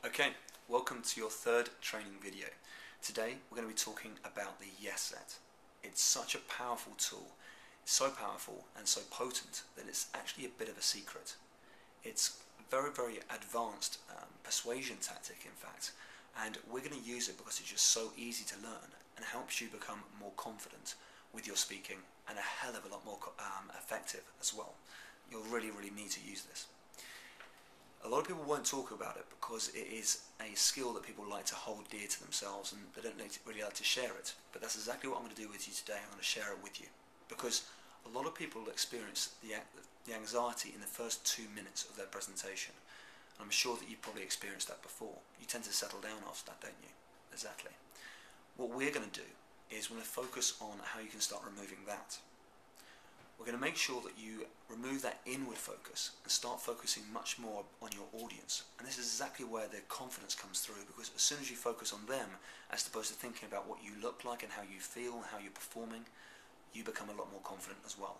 Okay, welcome to your third training video. Today we're going to be talking about the yes set. It's such a powerful tool, so powerful and so potent that it's actually a bit of a secret. It's a very advanced persuasion tactic, in fact, and we're going to use it because it's just so easy to learn and helps you become more confident with your speaking and a hell of a lot more effective as well. You'll really need to use this. A lot of people won't talk about it because it is a skill that people like to hold dear to themselves and they don't really like to share it. But that's exactly what I'm going to do with you today. I'm going to share it with you because a lot of people experience the anxiety in the first 2 minutes of their presentation. And I'm sure that you've probably experienced that before. You tend to settle down after that, don't you? Exactly. What we're going to do is we're going to focus on how you can start removing that. We're going to make sure that you remove that inward focus and start focusing much more on your audience. And this is exactly where the confidence comes through, because as soon as you focus on them, as opposed to thinking about what you look like and how you feel and how you're performing, you become a lot more confident as well.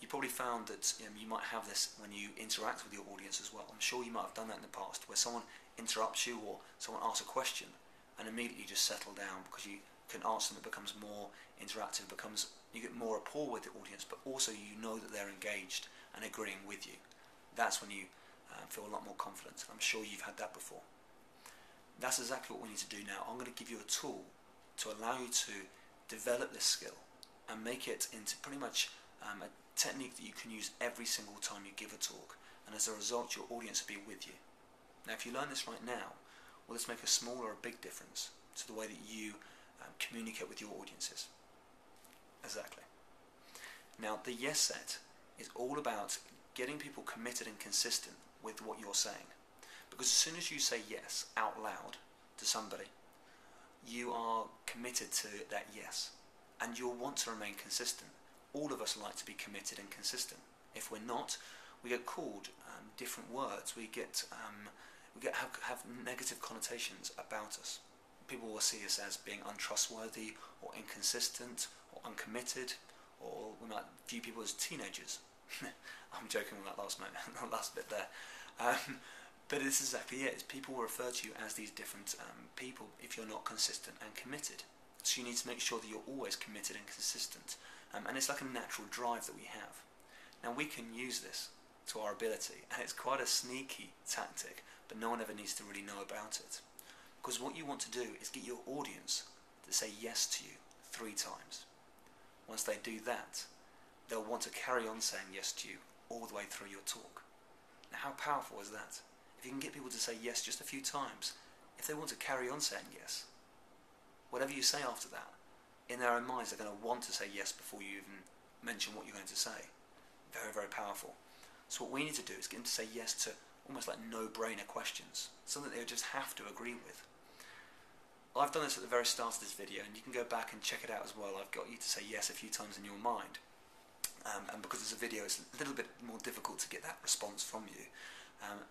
You probably found that you might have this when you interact with your audience as well. I'm sure you might have done that in the past, where someone interrupts you or someone asks a question and immediately you just settle down because you can answer them. It becomes more interactive, you get more rapport with the audience, but also you know that they're engaged and agreeing with you. That's when you feel a lot more confident. I'm sure you've had that before. That's exactly what we need to do now. I'm going to give you a tool to allow you to develop this skill and make it into pretty much a technique that you can use every single time you give a talk, and as a result your audience will be with you. Now if you learn this right now, will this make a small or a big difference to the way that you communicate with your audiences? Exactly. Now the yes set is all about getting people committed and consistent with what you're saying, because as soon as you say yes out loud to somebody, you are committed to that yes and you'll want to remain consistent. All of us like to be committed and consistent. If we're not, we get called different words. We have negative connotations about us. People will see us as being untrustworthy or inconsistent or uncommitted, or we might view people as teenagers. I'm joking on that last bit there. But it's exactly it. People will refer to you as these different people if you're not consistent and committed. So you need to make sure that you're always committed and consistent. And it's like a natural drive that we have. Now we can use this to our ability, and it's quite a sneaky tactic, but no one ever needs to really know about it. Because what you want to do is get your audience to say yes to you 3 times. Once they do that, they'll want to carry on saying yes to you all the way through your talk. Now how powerful is that? If you can get people to say yes just a few times, if they want to carry on saying yes, whatever you say after that, in their own minds they're going to want to say yes before you even mention what you're going to say. Very powerful. So what we need to do is get them to say yes to almost like no-brainer questions, something they would just have to agree with. I've done this at the very start of this video, and you can go back and check it out as well. I've got you to say yes a few times in your mind, and because it's a video, it's a little bit more difficult to get that response from you.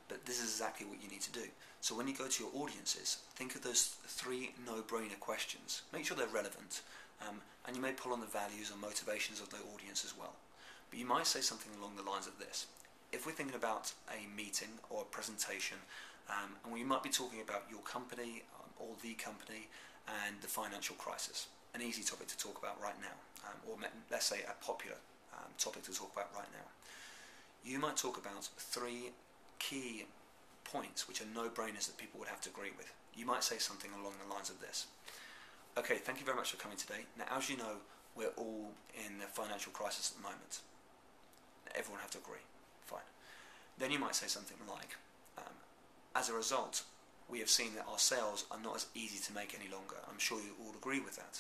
But this is exactly what you need to do. So when you go to your audiences, think of those 3 no-brainer questions. Make sure they're relevant, and you may pull on the values or motivations of the audience as well. But you might say something along the lines of this. If we're thinking about a meeting or a presentation, and we might be talking about your company or the company and the financial crisis, an easy topic to talk about right now, or let's say a popular topic to talk about right now. You might talk about 3 key points which are no-brainers that people would have to agree with. You might say something along the lines of this. Okay, thank you very much for coming today. Now, as you know, we're all in the financial crisis at the moment. Everyone have to agree. Fine. Then you might say something like, as a result, we have seen that our sales are not as easy to make any longer. I'm sure you all agree with that.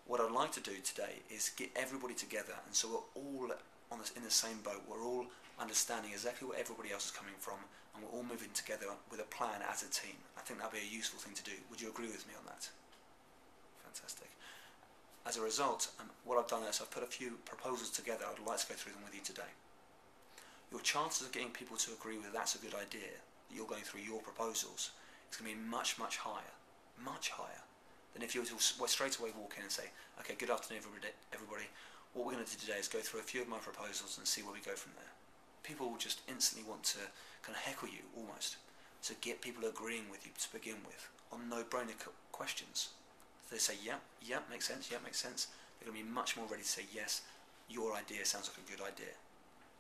What I'd like to do today is get everybody together, and so we're all in the same boat. We're all understanding exactly where everybody else is coming from, and we're all moving together with a plan as a team. I think that'd be a useful thing to do. Would you agree with me on that? Fantastic. As a result, what I've done is I've put a few proposals together. I'd like to go through them with you today. Your chances of getting people to agree with that's a good idea, that you're going through your proposals, it's going to be much higher than if you were to straight away walk in and say, okay, good afternoon everybody, what we're going to do today is go through a few of my proposals and see where we go from there. People will just instantly want to kind of heckle you almost. So get people agreeing with you to begin with on no-brainer questions. If they say, yeah, makes sense, yeah, makes sense, they're going to be much more ready to say, yes, your idea sounds like a good idea.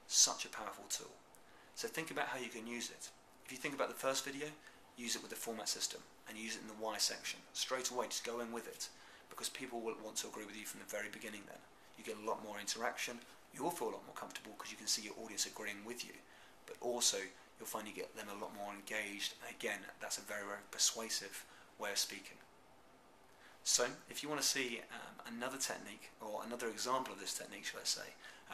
Such a powerful tool. So think about how you can use it. If you think about the first video, use it with the format system and use it in the why section. Straight away, just go in with it, because people will want to agree with you from the very beginning then. You get a lot more interaction, you'll feel a lot more comfortable because you can see your audience agreeing with you, but also you'll find you get them a lot more engaged, and again, that's a very, very persuasive way of speaking. So, if you want to see another technique, or another example of this technique, should I say,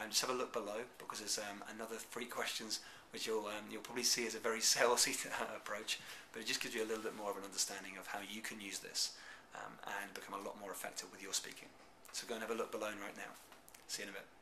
just have a look below, because there's another 3 questions which you'll probably see as a very salesy approach, but it just gives you a little bit more of an understanding of how you can use this and become a lot more effective with your speaking. So go and have a look below right now. See you in a bit.